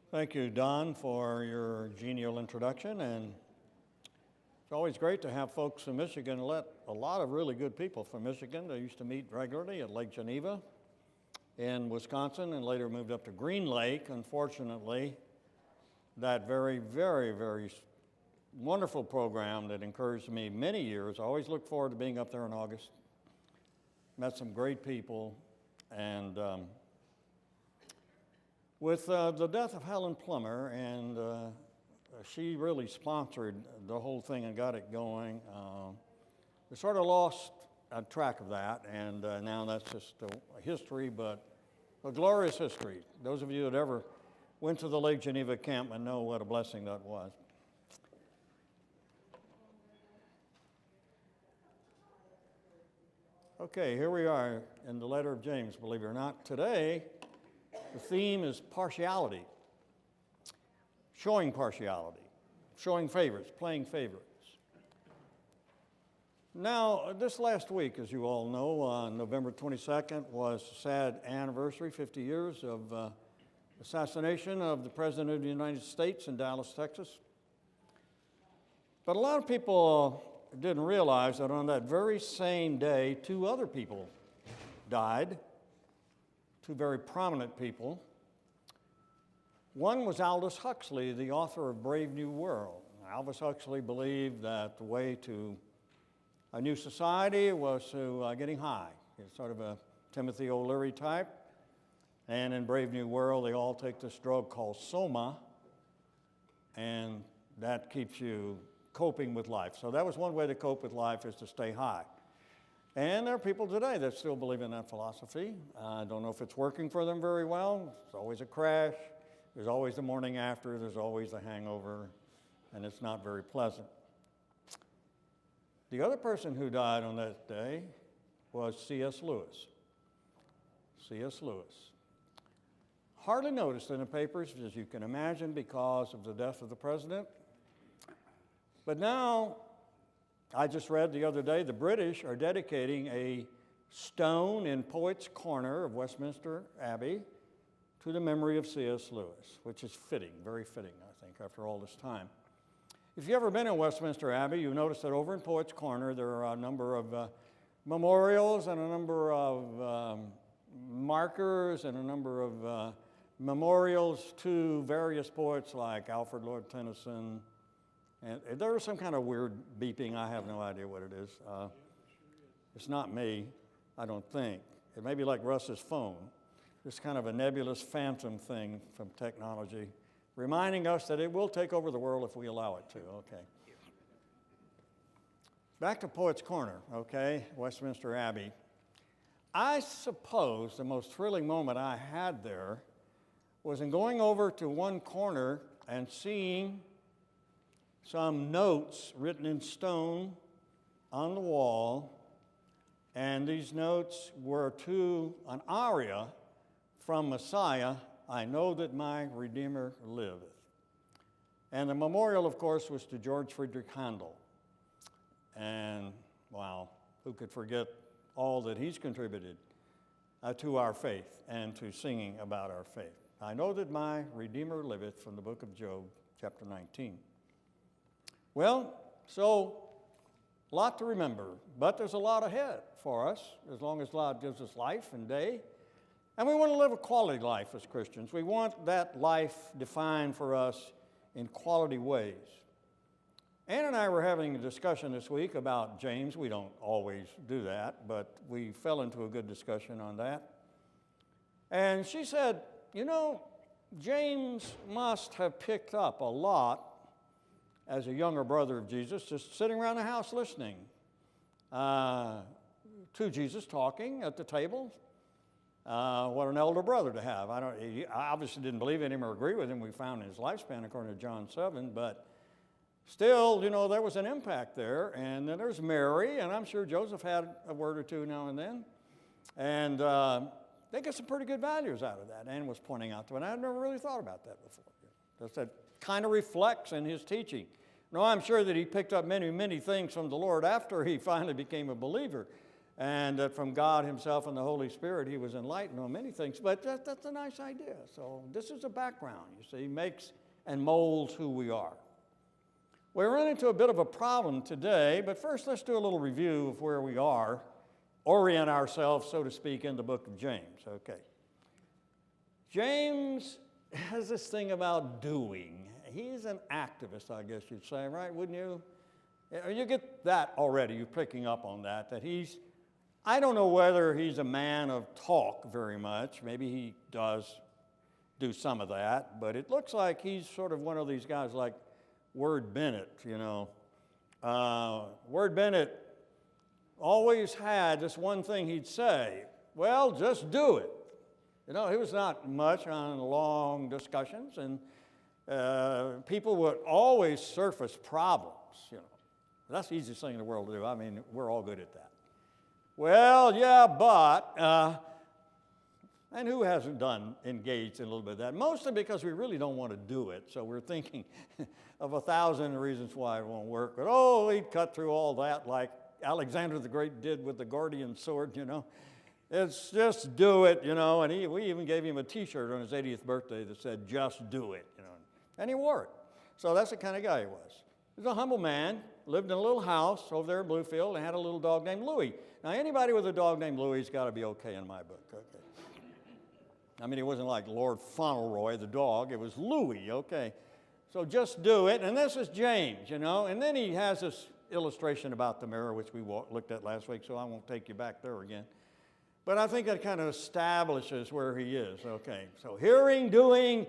Thank you, Don, for your genial introduction. And it's always great to have folks from Michigan. A lot of really good people from Michigan. They used to meet regularly at Lake Geneva in Wisconsin and later moved up to Green Lake. Unfortunately, that very, very, very wonderful program that encouraged me many years. I always look forward to being up there in August. Met some great people. And with the death of Helen Plummer, and she really sponsored the whole thing and got it going, we sort of lost track of that, and now that's just a history, but a glorious history. Those of you that ever went to the Lake Geneva encampment know what a blessing that was. Okay, here we are in the letter of James, believe it or not. Today, the theme is partiality, showing favorites, playing favorites. Now, this last week, as you all know, on November 22nd was a sad anniversary, 50 years of assassination of the President of the United States in Dallas, Texas. But a lot of people didn't realize that on that very same day, two other people died, two very prominent people. One was Aldous Huxley, the author of Brave New World. Aldous Huxley believed that the way to a new society was to getting high. It's sort of a Timothy O'Leary type. And in Brave New World, they all take this drug called Soma, and that keeps you coping with life. So that was one way to cope with life, is to stay high. And there are people today that still believe in that philosophy. I don't know if it's working for them very well. There's always a crash. There's always the morning after. There's always the hangover, and it's not very pleasant. The other person who died on that day was C.S. Lewis. C.S. Lewis. Hardly noticed in the papers, as you can imagine, because of the death of the president. But now, I just read the other day, the British are dedicating a stone in Poets' Corner of Westminster Abbey to the memory of C.S. Lewis, which is fitting, very fitting, I think, after all this time. If you've ever been in Westminster Abbey, you'll notice that over in Poets' Corner there are a number of memorials and a number of markers and a number of memorials to various poets like Alfred Lord Tennyson. And there was some kind of weird beeping. I have no idea what it is. It's not me, I don't think. It may be like Russ's phone. This kind of a nebulous phantom thing from technology, reminding us that it will take over the world if we allow it to. Okay. Back to Poets' Corner, okay, Westminster Abbey. I suppose the most thrilling moment I had there was in going over to one corner and seeing some notes written in stone on the wall, and these notes were to an aria from Messiah, "I know that my Redeemer liveth." And the memorial, of course, was to George Friedrich Handel. And, wow, who could forget all that he's contributed to our faith and to singing about our faith. I know that my Redeemer liveth, from the book of Job, chapter 19. Well, so a lot to remember, but there's a lot ahead for us as long as God gives us life and day. And we want to live a quality life as Christians. We want that life defined for us in quality ways. Ann and I were having a discussion this week about James. We don't always do that, but we fell into a good discussion on that. And she said, you know, James must have picked up a lot as a younger brother of Jesus, just sitting around the house listening to Jesus talking at the table. What an elder brother to have. I obviously didn't believe in him or agree with him. We found in his lifespan according to John 7, but still, you know, there was an impact there. And then there's Mary, and I'm sure Joseph had a word or two now and then. And they get some pretty good values out of that. Ann was pointing out to me, and I'd never really thought about that before. Just that kind of reflects in his teaching. No, I'm sure that he picked up many, many things from the Lord after he finally became a believer. and that from God himself and the Holy Spirit he was enlightened on many things. But that's a nice idea. So this is a background, you see, makes and molds who we are. We run into a bit of a problem today, but first let's do a little review of where we are, orient ourselves, so to speak, in the book of James. Okay. James has this thing about doing. He's an activist, I guess you'd say, right? Wouldn't you? You get that already. You're picking up on that he's, I don't know whether he's a man of talk very much. Maybe he does do some of that, but it looks like he's sort of one of these guys like Ward Bennett, you know. Ward Bennett always had this one thing he'd say, well, just do it. You know, he was not much on long discussions, and people would always surface problems, you know. That's the easiest thing in the world to do. I mean, we're all good at that. Well, yeah, but, and who hasn't engaged in a little bit of that? Mostly because we really don't want to do it, so we're thinking of 1,000 reasons why it won't work. But, oh, he'd cut through all that like Alexander the Great did with the Gordian sword, you know. It's just do it, you know, and we even gave him a T-shirt on his 80th birthday that said, just do it, you know, and he wore it. So that's the kind of guy he was. He was a humble man, lived in a little house over there in Bluefield, and had a little dog named Louie. Now, anybody with a dog named Louie has got to be okay in my book, okay? I mean, it wasn't like Lord Fauntleroy, the dog. It was Louie, okay? So just do it, and this is James, you know, and then he has this illustration about the mirror, which we looked at last week, so I won't take you back there again. But I think that kind of establishes where he is, okay? So hearing, doing,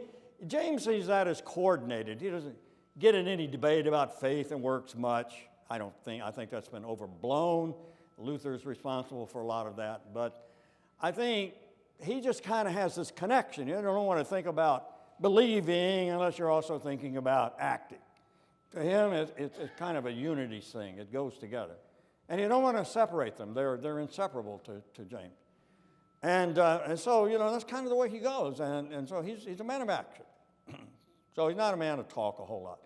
James sees that as coordinated. He doesn't get in any debate about faith and works much. I think that's been overblown. Luther's responsible for a lot of that. But I think he just kind of has this connection. You don't want to think about believing unless you're also thinking about acting. To him, it's kind of a unity thing. It goes together. And you don't want to separate them. They're inseparable to James. And so, you know, that's kind of the way he goes. And so he's a man of action. So he's not a man of talk a whole lot.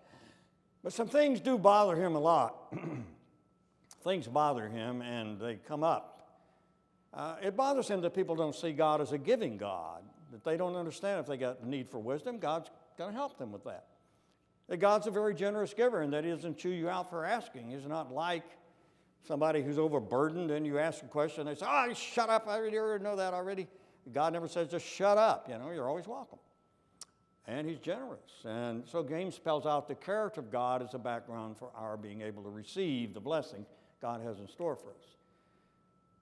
But some things do bother him a lot. Things bother him, and they come up. It bothers him that people don't see God as a giving God, that they don't understand if they got a need for wisdom, God's going to help them with that. That God's a very generous giver, and that he doesn't chew you out for asking. He's not like somebody who's overburdened, and you ask a question, they say, oh, shut up, I already know that already. God never says just shut up, you know, you're always welcome. And he's generous. And so James spells out the character of God as a background for our being able to receive the blessing God has in store for us.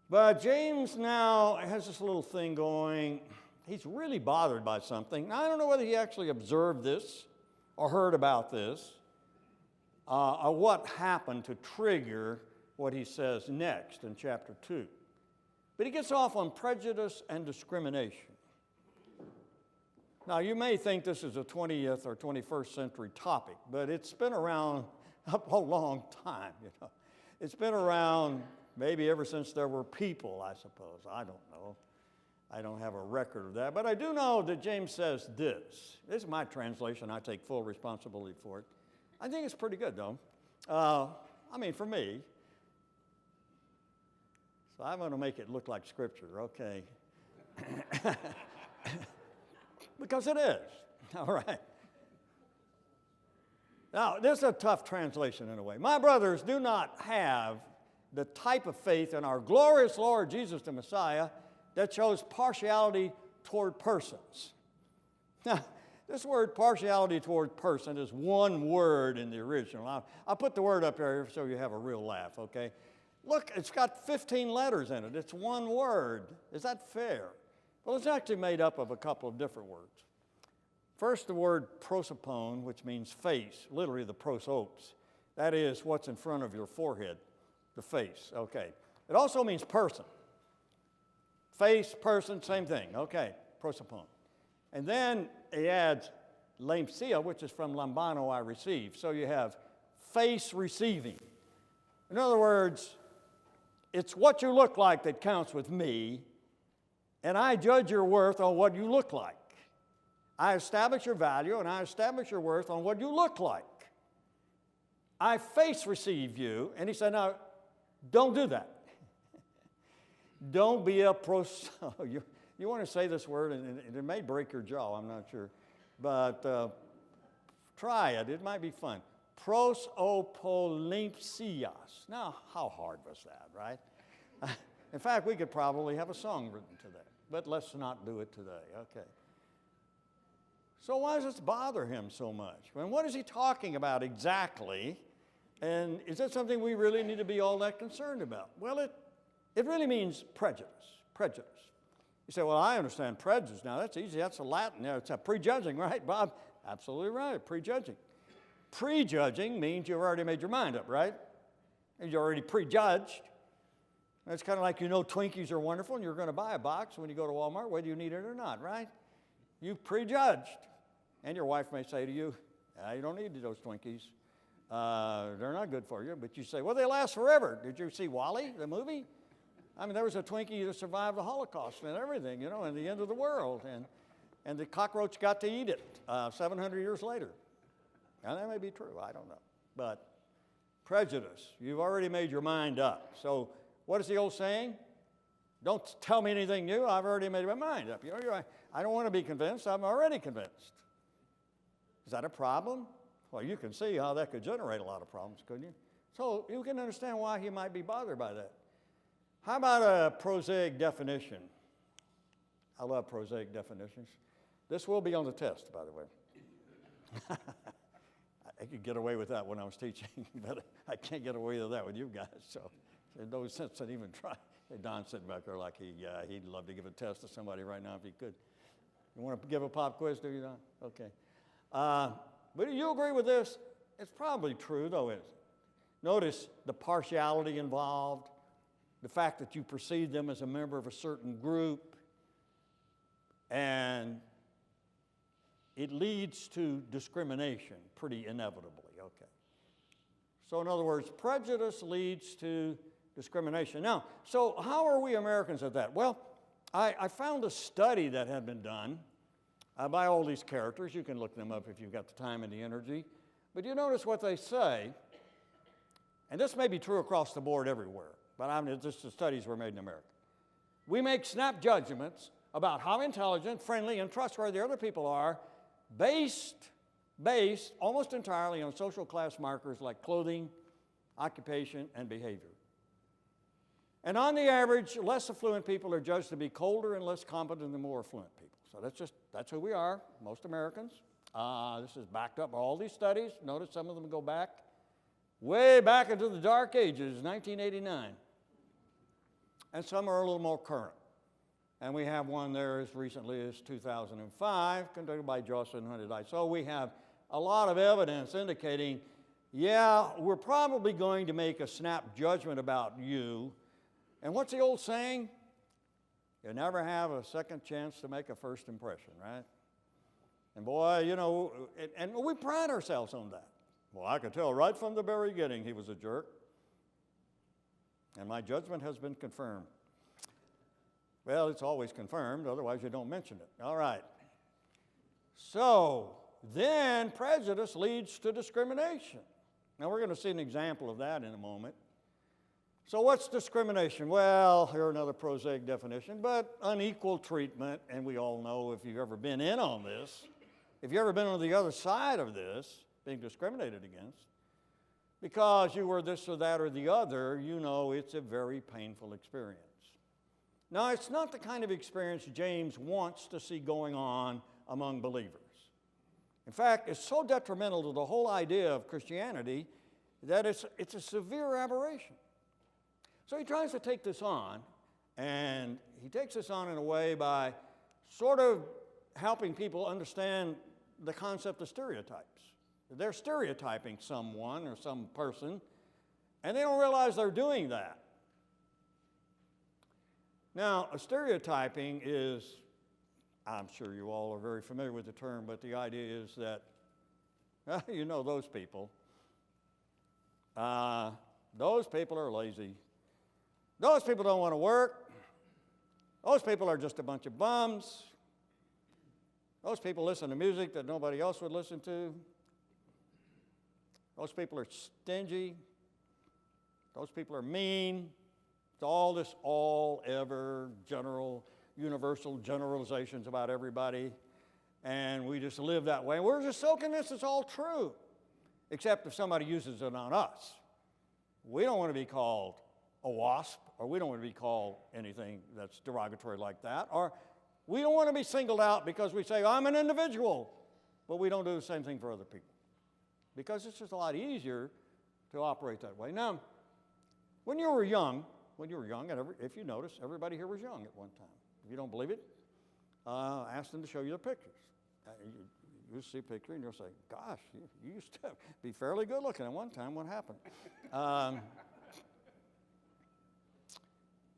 But James now has this little thing going. He's really bothered by something. Now, I don't know whether he actually observed this or heard about this, or what happened to trigger what he says next in chapter 2. But he gets off on prejudice and discrimination. Now, you may think this is a 20th or 21st century topic, but it's been around a long time, you know. It's been around maybe ever since there were people, I suppose. I don't know. I don't have a record of that. But I do know that James says this. This is my translation. I take full responsibility for it. I think it's pretty good, though. I mean, for me. So I'm going to make it look like Scripture, okay? Because it is. All right. Now, this is a tough translation in a way. My brothers, do not have the type of faith in our glorious Lord Jesus the Messiah that shows partiality toward persons. Now, this word partiality toward person is one word in the original. I'll put the word up here so you have a real laugh, okay? Look, it's got 15 letters in it. It's one word. Is that fair? Well, it's actually made up of a couple of different words. First, the word prosopon, which means face, literally the prosopes. That is what's in front of your forehead, the face, okay. It also means person. Face, person, same thing, okay, prosopon. And then he adds lambsia, which is from lambano, I receive. So you have face receiving. In other words, it's what you look like that counts with me, and I judge your worth on what you look like. I establish your value, and I establish your worth on what you look like. I face receive you, and he said, now, don't do that. Don't be a you want to say this word, and it may break your jaw, I'm not sure. But try it. It might be fun. Prosopolymphsias. Now, how hard was that, right? In fact, we could probably have a song written to that. But let's not do it today, okay? So why does this bother him so much? And what is he talking about exactly? And is that something we really need to be all that concerned about? Well, it really means prejudice. Prejudice. You say, well, I understand prejudice. Now, that's easy. That's a Latin. It's a prejudging, right, Bob? Absolutely right, prejudging. Prejudging means you've already made your mind up, right? And you're already prejudged. It's kind of like you know Twinkies are wonderful and you're going to buy a box when you go to Walmart, whether you need it or not, right? You've prejudged. And your wife may say to you, you don't need those Twinkies. They're not good for you. But you say, well, they last forever. Did you see Wall-E, the movie? I mean, there was a Twinkie that survived the Holocaust and everything, and the end of the world. And the cockroach got to eat it 700 years later. Now, that may be true. I don't know. But prejudice, you've already made your mind up. So what is the old saying? Don't tell me anything new. I've already made my mind up. I don't want to be convinced. I'm already convinced. Is that a problem? Well, you can see how that could generate a lot of problems, couldn't you? So you can understand why he might be bothered by that. How about a prosaic definition? I love prosaic definitions. This will be on the test, by the way. I could get away with that when I was teaching, but I can't get away with that with you guys. So there's no sense in even trying. Don's sitting back there like he'd love to give a test to somebody right now if he could. You want to give a pop quiz, do you, Don? Okay. But do you agree with this? It's probably true, though, isn't it? Notice the partiality involved, the fact that you perceive them as a member of a certain group, and it leads to discrimination pretty inevitably, okay. So in other words, prejudice leads to discrimination. Now, so how are we Americans at that? Well, I found a study that had been done by all these characters. You can look them up if you've got the time and the energy. But you notice what they say, and this may be true across the board everywhere, but just the studies were made in America. We make snap judgments about how intelligent, friendly, and trustworthy other people are based almost entirely on social class markers like clothing, occupation, and behavior. And on the average, less affluent people are judged to be colder and less competent than more affluent people. So that's who we are, most Americans. This is backed up by all these studies. Notice some of them go back, way back into the dark ages, 1989. And some are a little more current. And we have one there as recently as 2005, conducted by Jocelyn Hunted. So we have a lot of evidence indicating, yeah, we're probably going to make a snap judgment about you. And what's the old saying? You never have a second chance to make a first impression, right? And boy, and we pride ourselves on that. Well, I could tell right from the very beginning he was a jerk. And my judgment has been confirmed. Well, it's always confirmed, otherwise you don't mention it. All right. So then prejudice leads to discrimination. Now we're going to see an example of that in a moment. So what's discrimination? Well, here's another prosaic definition, but unequal treatment, and we all know if you've ever been in on this, if you've ever been on the other side of this, being discriminated against, because you were this or that or the other, you know it's a very painful experience. Now, it's not the kind of experience James wants to see going on among believers. In fact, it's so detrimental to the whole idea of Christianity that it's a severe aberration. So he tries to take this on, and he takes this on in a way by sort of helping people understand the concept of stereotypes. They're stereotyping someone or some person, and they don't realize they're doing that. Now, a stereotyping is, I'm sure you all are very familiar with the term, but the idea is that, you know those people. Those people are lazy. Those people don't want to work. Those people are just a bunch of bums. Those people listen to music that nobody else would listen to. Those people are stingy. Those people are mean. It's all this all, ever, general, universal generalizations about everybody. And we just live that way. We're just so convinced it's all true, except if somebody uses it on us. We don't want to be called a wasp, or we don't want to be called anything that's derogatory like that, or we don't want to be singled out because we say, I'm an individual, but we don't do the same thing for other people, because it's just a lot easier to operate that way. Now, when you were young, and if you notice, everybody here was young at one time. If you don't believe it, ask them to show you the pictures. You'll see a picture and you'll say, gosh, you used to be fairly good looking at one time. What happened?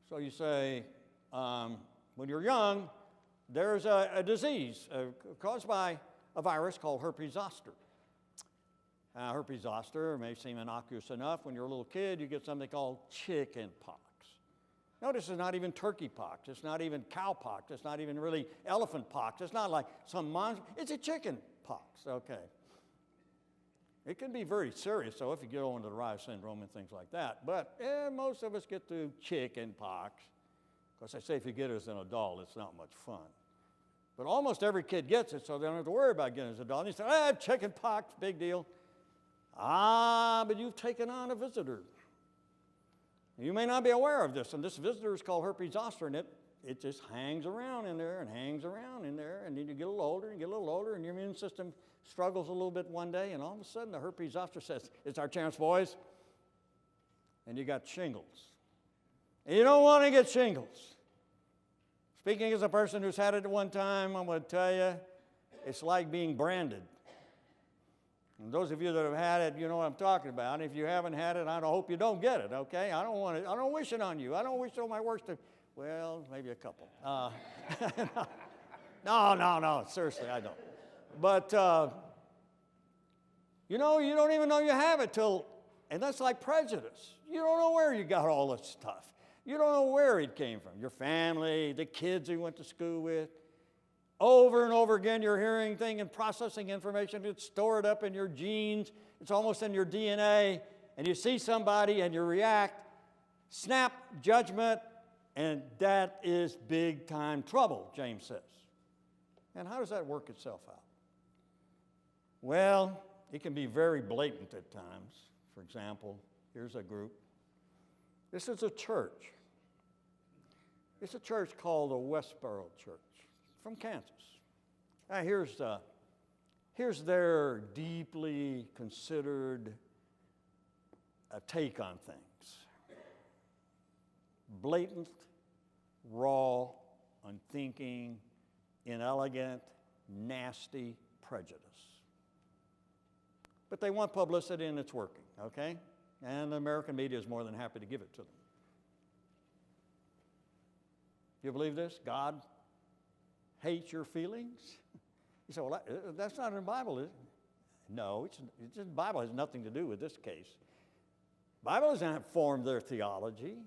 So you say, when you're young, there's a disease caused by a virus called herpes zoster. Herpes zoster may seem innocuous enough. When you're a little kid, you get something called chicken pox. Notice it's not even turkey pox. It's not even cow pox. It's not even really elephant pox. It's not like some monster. It's a chicken pox, okay. It can be very serious, though, if you get on to the Rye syndrome and things like that. But most of us get through chicken pox. Because they say if you get it as an adult, it's not much fun. But almost every kid gets it, so they don't have to worry about getting it as an adult. And you say, chicken pox, big deal. But you've taken on a visitor. You may not be aware of this, and this visitor is called herpes zoster, and it just hangs around in there and hangs around in there, and then you get a little older and get a little older, and your immune system struggles a little bit one day, and all of a sudden the herpes zoster says, it's our chance, boys. And you got shingles. And you don't want to get shingles. Speaking as a person who's had it at one time, I'm going to tell you, it's like being branded. And those of you that have had it, you know what I'm talking about. If you haven't had it, I hope you don't get it, okay? I don't wish it on you. I don't wish it on my worst, well, maybe a couple. No, seriously, I don't. But, you don't even know you have it and that's like prejudice. You don't know where you got all this stuff. You don't know where it came from. Your family, the kids you went to school with. Over and over again, you're hearing things and processing information. It's stored up in your genes. It's almost in your DNA. And you see somebody and you react, snap judgment, and that is big time trouble, James says. And how does that work itself out? Well, it can be very blatant at times. For example, here's a group. This is a church. It's a church called the Westboro Church from Kansas. Now here's their deeply considered take on things. Blatant, raw, unthinking, inelegant, nasty prejudice. But they want publicity and it's working, okay? And the American media is more than happy to give it to them. You believe this? God hates your feelings? You say, well, that's not in the Bible, is it? No, the Bible has nothing to do with this case. The Bible doesn't form their theology.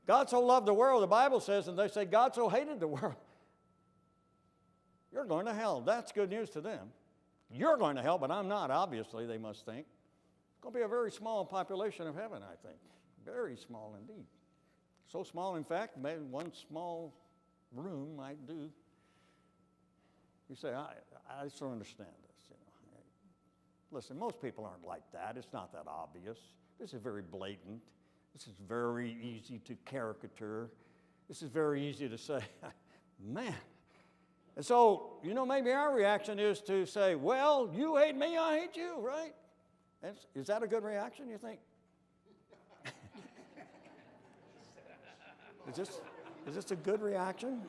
God so loved the world, the Bible says, and they say, God so hated the world. You're going to hell. That's good news to them. You're going to hell, but I'm not, obviously, they must think. It's going to be a very small population of heaven, I think. Very small indeed. So small, in fact, maybe one small room might do. You say, I just don't understand this. Listen, most people aren't like that. It's not that obvious. This is very blatant. This is very easy to caricature. This is very easy to say, man. And so, maybe our reaction is to say, well, you hate me, I hate you, right? Is that a good reaction, you think? Is this a good reaction?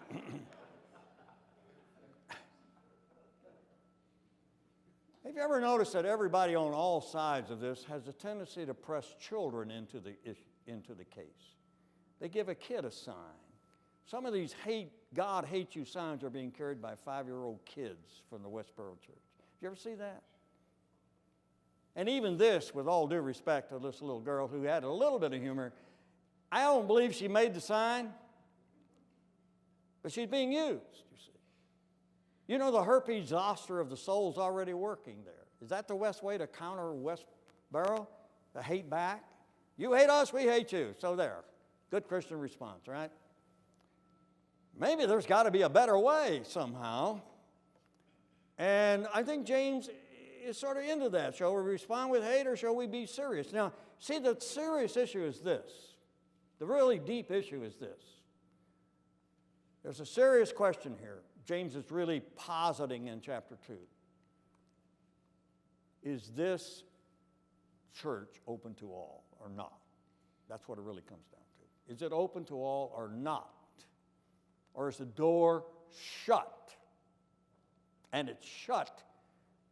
Have you ever noticed that everybody on all sides of this has a tendency to press children into the case? They give a kid a sign. Some of these God hates you signs are being carried by 5-year-old kids from the Westboro Church. Did you ever see that? And even this, with all due respect to this little girl who had a little bit of humor, I don't believe she made the sign, but she's being used, you see. The herpes zoster of the soul is already working there. Is that the best way to counter Westboro? To hate back? You hate us, we hate you. So there. Good Christian response, right? Maybe there's got to be a better way somehow. And I think James is sort of into that. Shall we respond with hate or shall we be serious? Now, see, the serious issue is this. The really deep issue is this. There's a serious question here. James is really positing in chapter 2. Is this church open to all or not? That's what it really comes down to. Is it open to all or not? Or is the door shut? And it's shut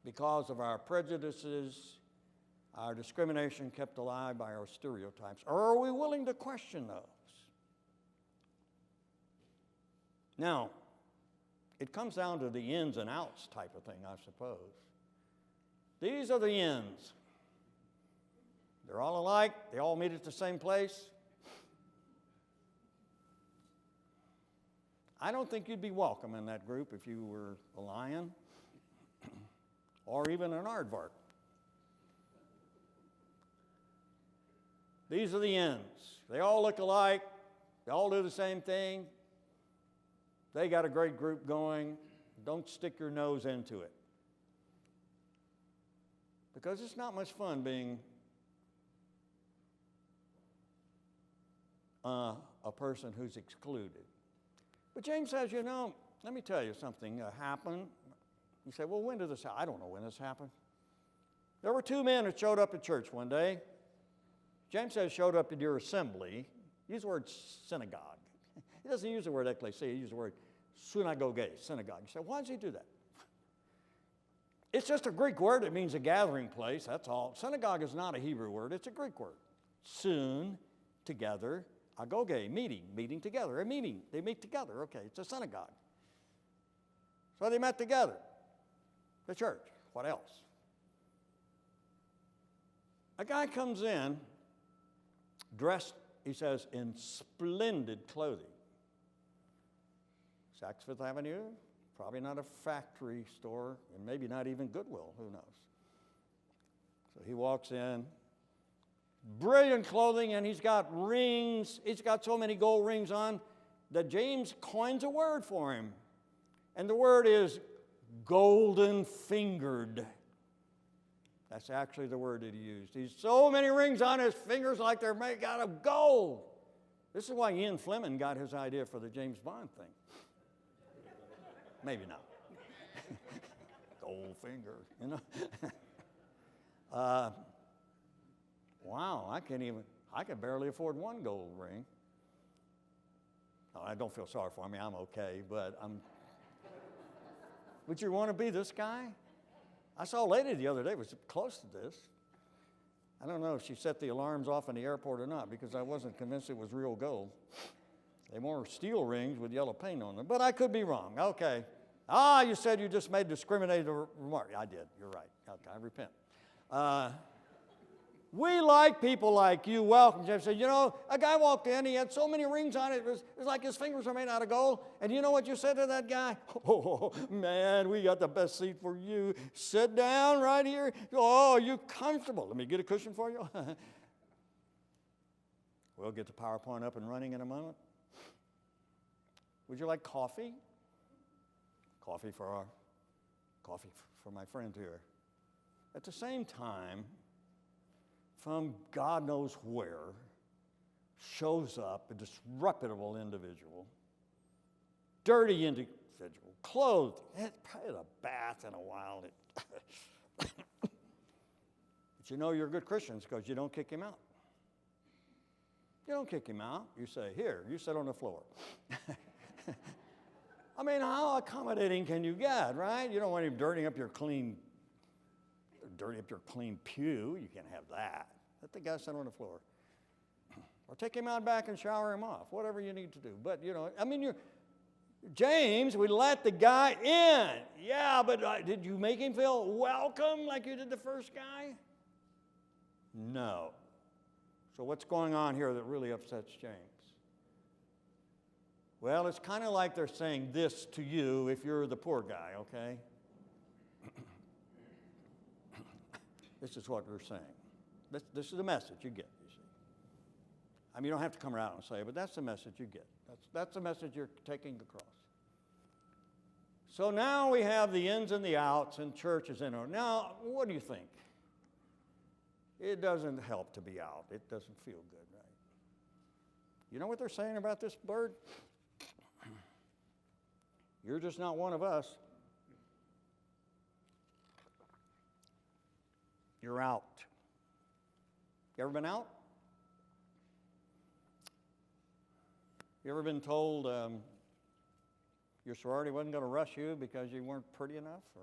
because of our prejudices, our discrimination kept alive by our stereotypes. Or are we willing to question those? Now, it comes down to the ins and outs type of thing, I suppose. These are the ins. They're all alike. They all meet at the same place. I don't think you'd be welcome in that group if you were a lion or even an aardvark. These are the ends. They all look alike. They all do the same thing. They got a great group going. Don't stick your nose into it. Because it's not much fun being a person who's excluded. But James says, you know, let me tell you something happened. You say, well, when did this happen? I don't know when this happened. There were two men that showed up at church one day. James says showed up at your assembly. Use the word synagogue. He doesn't use the word ecclesia. He uses the word synagogue, synagogue. You say, why does he do that? It's just a Greek word. It means a gathering place. That's all. Synagogue is not a Hebrew word. It's a Greek word. Soon, together, agoge, meeting together, a meeting. They meet together. Okay, it's a synagogue. So they met together. The church. What else? A guy comes in dressed, he says, in splendid clothing. Saks Fifth Avenue, probably not a factory store, and maybe not even Goodwill, who knows. So he walks in, brilliant clothing, and he's got rings. He's got so many gold rings on that James coins a word for him. And the word is golden fingered. That's actually the word that he used. He's so many rings on his fingers like they're made out of gold. This is why Ian Fleming got his idea for the James Bond thing. Maybe not. Gold finger, you know. Wow, I can barely afford one gold ring. No, I don't feel sorry for me. I'm okay, but would you want to be this guy? I saw a lady the other day was close to this. I don't know if she set the alarms off in the airport or not because I wasn't convinced it was real gold. They were steel rings with yellow paint on them, but I could be wrong. Okay. You said you just made a discriminating remark. I did. You're right. Okay, I repent. We like people like you. Welcome. Jeff said, you know, a guy walked in. He had so many rings on it. It was like his fingers were made out of gold. And you know what you said to that guy? Oh, man, we got the best seat for you. Sit down right here. Oh, you comfortable. Let me get a cushion for you. We'll get the PowerPoint up and running in a moment. Would you like coffee? Coffee for my friend here. At the same time, from God knows where, shows up a disreputable individual, dirty individual, clothed, had probably had a bath in a while. But you know you're good Christians because you don't kick him out. You don't kick him out. You say, here, you sit on the floor. I mean, how accommodating can you get, right? You don't want him dirtying up your clean pew. You can't have that. Let the guy sit on the floor. Or take him out back and shower him off, whatever you need to do. But, you know, I mean, James, we let the guy in. Yeah, but did you make him feel welcome like you did the first guy? No. So what's going on here that really upsets James? Well, it's kind of like they're saying this to you if you're the poor guy, okay? This is what they're saying. This is the message you get, you see. I mean, you don't have to come around and say it, but that's the message you get. That's the message you're taking across. So now we have the ins and the outs and churches in. Now, what do you think? It doesn't help to be out. It doesn't feel good, right? You know what they're saying about this bird? You're just not one of us. You're out. You ever been out? You ever been told your sorority wasn't going to rush you because you weren't pretty enough or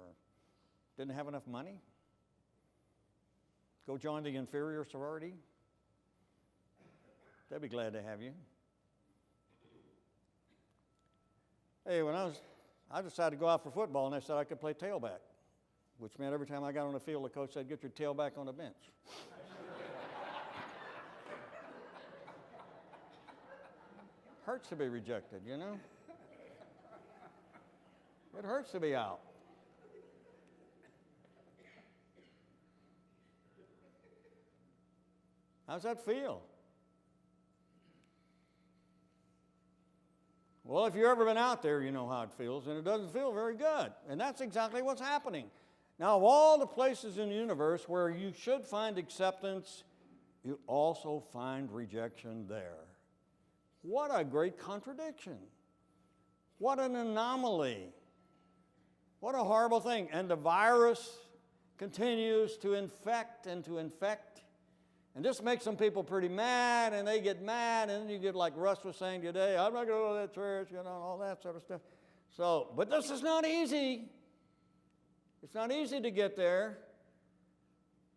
didn't have enough money? Go join the inferior sorority. They'd be glad to have you. Hey, when I decided to go out for football, and they said I could play tailback, which meant every time I got on the field, the coach said, "Get your tailback on the bench." Hurts to be rejected, you know? It hurts to be out. How's that feel? Well, if you've ever been out there, you know how it feels, and it doesn't feel very good. And that's exactly what's happening. Now, of all the places in the universe where you should find acceptance, you also find rejection there. What a great contradiction. What an anomaly. What a horrible thing. And the virus continues to infect and to infect. And this makes some people pretty mad, and they get mad, and then you get like Russ was saying today, I'm not going to go to that church, you know, all that sort of stuff. So, but this is not easy. It's not easy to get there.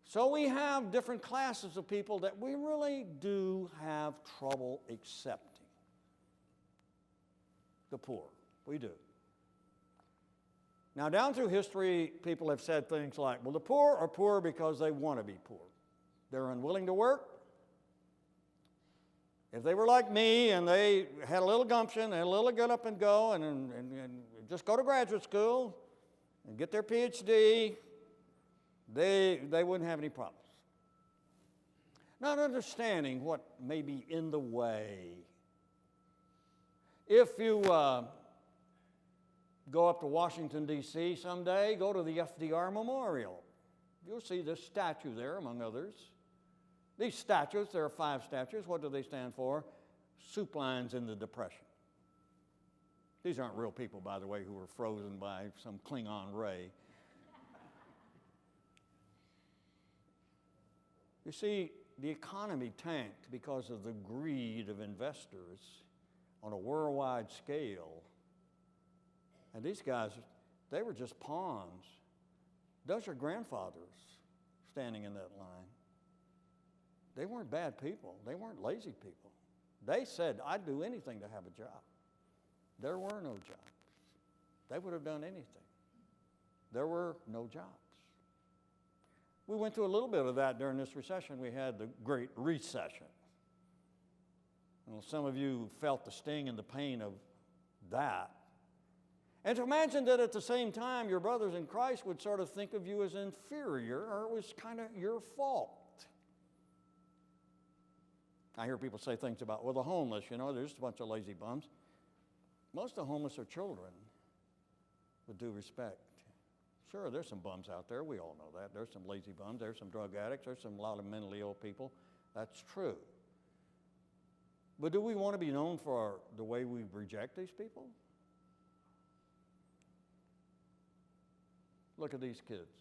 So we have different classes of people that we really do have trouble accepting. The poor, we do. Now, down through history, people have said things like, well, the poor are poor because they want to be poor. They're unwilling to work. If they were like me and they had a little gumption and a little get up and go and just go to graduate school and get their PhD, they wouldn't have any problems. Not understanding what may be in the way. If you go up to Washington, D.C. someday, go to the FDR Memorial. You'll see this statue there, among others. These statues, there are 5 statues. What do they stand for? Soup lines in the Depression. These aren't real people, by the way, who were frozen by some Klingon ray. You see, the economy tanked because of the greed of investors on a worldwide scale. And these guys, they were just pawns. Those are grandfathers standing in that line. They weren't bad people. They weren't lazy people. They said, I'd do anything to have a job. There were no jobs. They would have done anything. There were no jobs. We went through a little bit of that during this recession. We had the Great Recession. Well, some of you felt the sting and the pain of that. And to imagine that at the same time your brothers in Christ would sort of think of you as inferior, or it was kind of your fault. I hear people say things about, well, the homeless, you know, they're just a bunch of lazy bums. Most of the homeless are children, with due respect. Sure, there's some bums out there. We all know that. There's some lazy bums. There's some drug addicts. There's a lot of mentally ill people. That's true. But do we want to be known for the way we reject these people? Look at these kids.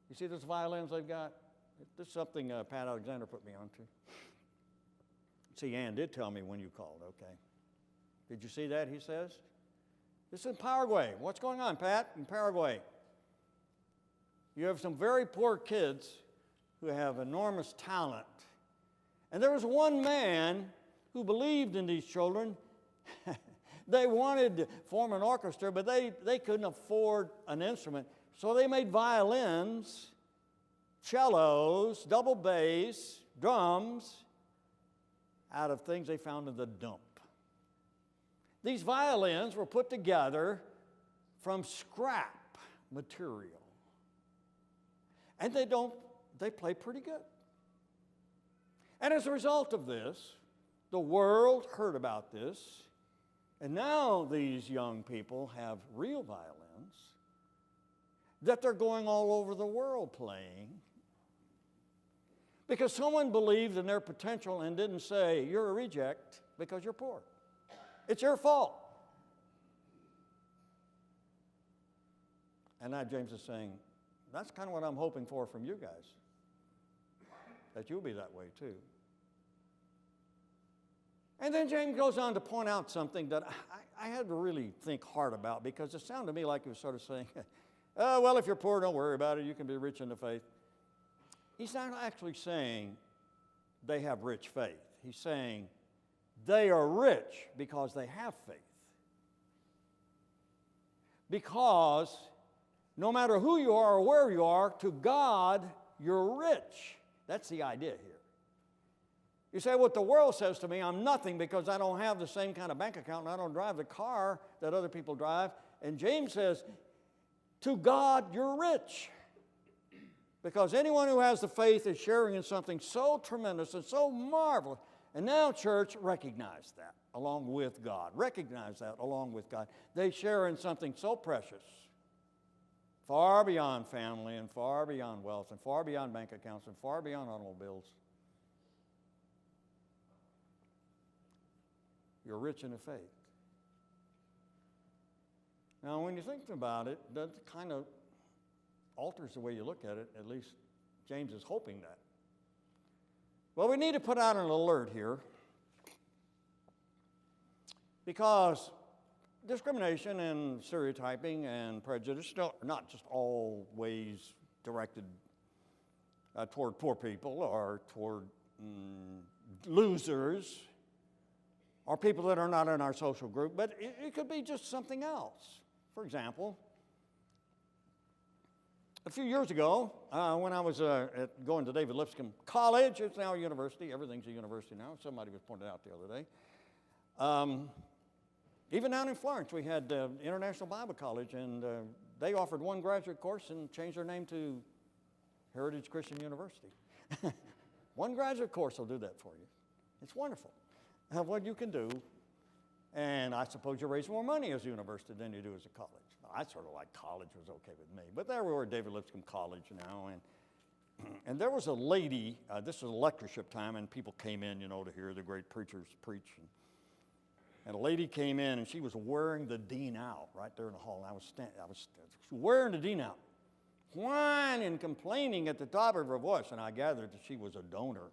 You see those violins they've got? This is something Pat Alexander put me onto. See, Ann did tell me when you called, okay. Did you see that, he says? This is in Paraguay. What's going on, Pat, in Paraguay? You have some very poor kids who have enormous talent. And there was one man who believed in these children. They wanted to form an orchestra, but they couldn't afford an instrument. So they made violins, cellos, double bass, drums, out of things they found in the dump. These violins were put together from scrap material. And they play pretty good. And as a result of this, The world heard about this, and now these young people have real violins that they're going all over the world playing because someone believed in their potential and didn't say, you're a reject because you're poor. It's your fault. And now James is saying, that's kind of what I'm hoping for from you guys, that you'll be that way too. And then James goes on to point out something that I had to really think hard about, because it sounded to me like he was sort of saying, oh, well, if you're poor, don't worry about it. You can be rich in the faith. He's not actually saying they have rich faith. He's saying they are rich because they have faith. Because no matter who you are or where you are, to God, you're rich. That's the idea here. You say, what the world says to me, I'm nothing because I don't have the same kind of bank account and I don't drive the car that other people drive. And James says, to God, you're rich. Because anyone who has the faith is sharing in something so tremendous and so marvelous. And now, church, recognize that along with God. Recognize that along with God. They share in something so precious, far beyond family and far beyond wealth and far beyond bank accounts and far beyond automobiles. You're rich in the faith. Now, when you think about it, that kind of alters the way you look at it. At least James is hoping that. Well, we need to put out an alert here, because discrimination and stereotyping and prejudice are not just always directed toward poor people or toward losers or people that are not in our social group, but it could be just something else. For example, a few years ago, when I was going to David Lipscomb College, it's now a university. Everything's a university now. Somebody was pointed out the other day. Even down in Florence, we had International Bible College, and they offered one graduate course and changed their name to Heritage Christian University. One graduate course will do that for you. It's wonderful what you can do. And I suppose you raise more money as a university than you do as a college. I sort of like college was okay with me. But there we were at David Lipscomb College now. And there was a lady, this was lectureship time, and people came in, to hear the great preachers preach. And a lady came in, and she was wearing the dean out right there in the hall. And I was wearing the dean out, whining and complaining at the top of her voice. And I gathered that she was a donor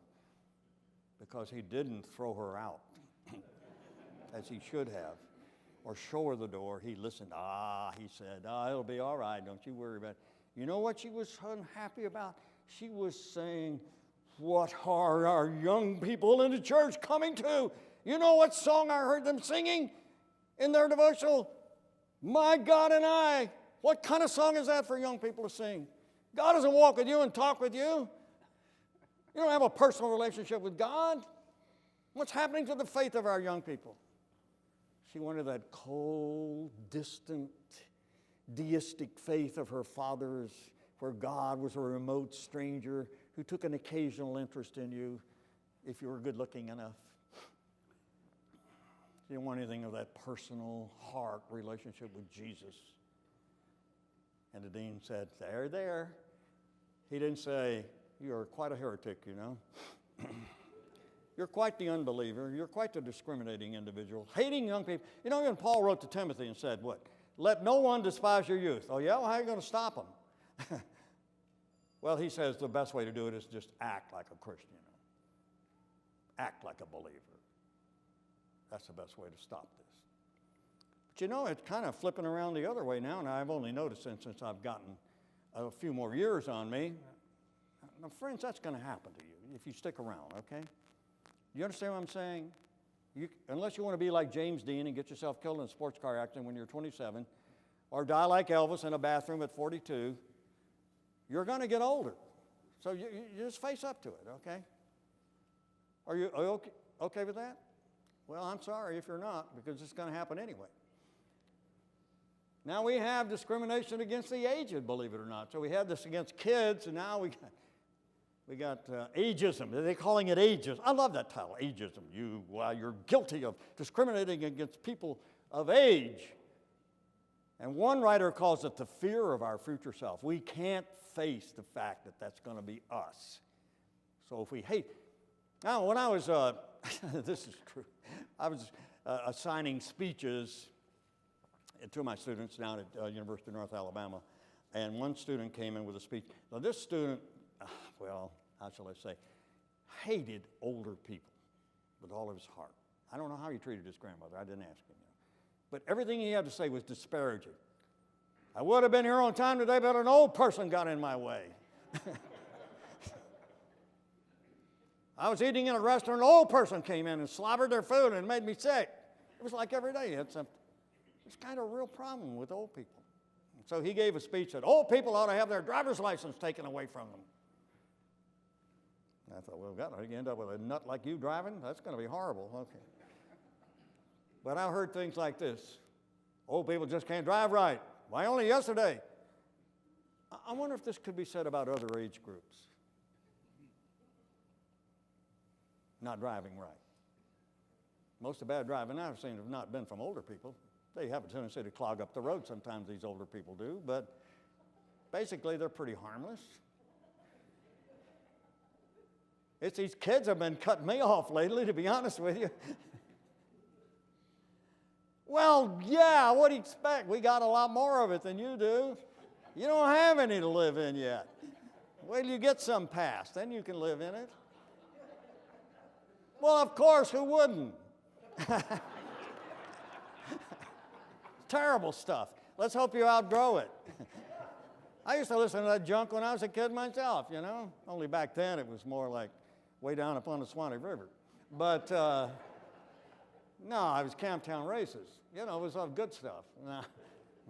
because he didn't throw her out as he should have, or show her the door. He listened. He said, it'll be all right. Don't you worry about it. You know what she was unhappy about? She was saying, what are our young people in the church coming to? You know what song I heard them singing in their devotional? My God and I. What kind of song is that for young people to sing? God doesn't walk with you and talk with you. You don't have a personal relationship with God. What's happening to the faith of our young people? She wanted that cold, distant, deistic faith of her fathers, where God was a remote stranger who took an occasional interest in you if you were good looking enough. She didn't want anything of that personal heart relationship with Jesus. And the dean said, there. He didn't say, you're quite a heretic, You're quite the unbeliever. You're quite the discriminating individual. Hating young people. Even Paul wrote to Timothy and said, what? Let no one despise your youth. Oh, yeah? Well, how are you going to stop them? Well, he says the best way to do it is just act like a Christian. Act like a believer. That's the best way to stop this. But it's kind of flipping around the other way now, and I've only noticed since I've gotten a few more years on me. Now, friends, that's going to happen to you if you stick around, okay? You understand what I'm saying? Unless you want to be like James Dean and get yourself killed in a sports car accident when you're 27, or die like Elvis in a bathroom at 42, you're going to get older. So you just face up to it, okay? Are you okay with that? Well, I'm sorry if you're not, because it's going to happen anyway. Now we have discrimination against the aged, believe it or not. So we had this against kids, and now We got ageism. They're calling it ageism. I love that title, ageism. You're guilty of discriminating against people of age. And one writer calls it the fear of our future self. We can't face the fact that that's going to be us. So if we hate... Now, when I was... this is true. I was assigning speeches to my students down at University of North Alabama. And one student came in with a speech. Now, this student... well, how shall I say, hated older people with all of his heart. I don't know how he treated his grandmother. I didn't ask him. But everything he had to say was disparaging. I would have been here on time today, but an old person got in my way. I was eating in a restaurant, an old person came in and slobbered their food and made me sick. It was like every day. It's kind of a real problem with old people. So he gave a speech that old people ought to have their driver's license taken away from them. I thought, well, God, you end up with a nut like you driving? That's going to be horrible. Okay. But I heard things like this. Old people just can't drive right. Why, only yesterday? I wonder if this could be said about other age groups. Not driving right. Most of the bad driving I've seen have not been from older people. They have a tendency to clog up the road sometimes, these older people do, but basically they're pretty harmless. It's these kids have been cutting me off lately, to be honest with you. Well, yeah, what do you expect? We got a lot more of it than you do. You don't have any to live in yet. Wait till you get some passed, then you can live in it. Well, of course, who wouldn't? Terrible stuff. Let's hope you outgrow it. I used to listen to that junk when I was a kid myself, you know. Only back then it was more like way down upon the Swanee River. But no, it was Camptown races. You know, it was all good stuff. Nah,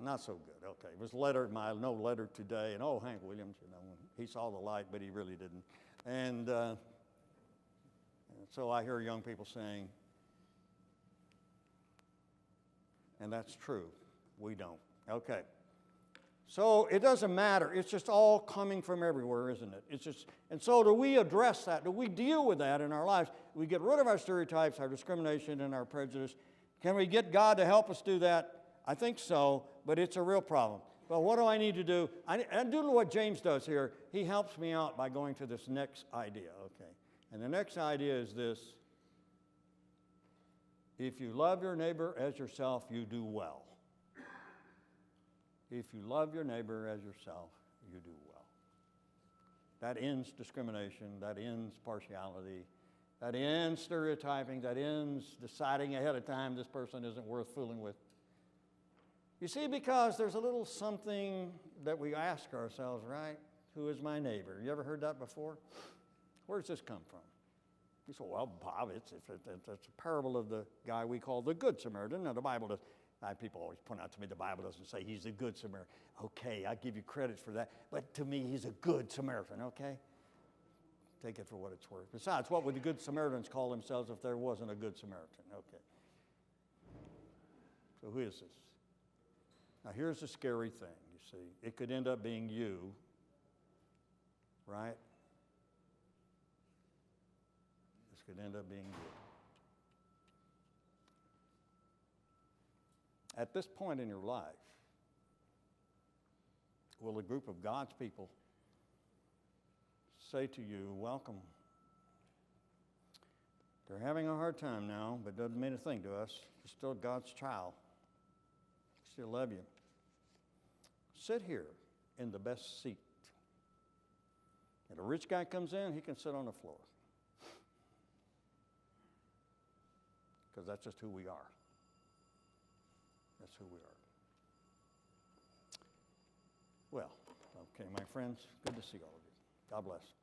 not so good. Okay, it was my no letter today, and oh, Hank Williams, you know, he saw the light, but he really didn't. And so I hear young people saying, and that's true, we don't. Okay. So it doesn't matter. It's just all coming from everywhere, isn't it? It's just, and so do we address that? Do we deal with that in our lives? We get rid of our stereotypes, our discrimination, and our prejudice. Can we get God to help us do that? I think so, but it's a real problem. Well, what do I need to do? I do what James does here. He helps me out by going to this next idea, okay? And the next idea is this. If you love your neighbor as yourself, you do well. If you love your neighbor as yourself, you do well. That ends discrimination, that ends partiality, that ends stereotyping, that ends deciding ahead of time this person isn't worth fooling with. You see, because there's a little something that we ask ourselves, right? Who is my neighbor? You ever heard that before? Where does this come from? You say, well, Bob, it's a parable of the guy we call the Good Samaritan. Now, the Bible does. People always point out to me the Bible doesn't say he's a good Samaritan. Okay, I give you credit for that. But to me, he's a good Samaritan, okay? Take it for what it's worth. Besides, what would the good Samaritans call themselves if there wasn't a good Samaritan? Okay. So who is this? Now, here's the scary thing, you see. It could end up being you, right? This could end up being you. At this point in your life, will a group of God's people say to you, welcome. They're having a hard time now, but it doesn't mean a thing to us. You're still God's child. We still love you. Sit here in the best seat. If a rich guy comes in, he can sit on the floor. Because that's just who we are. That's who we are. Well, okay, my friends, good to see all of you. God bless.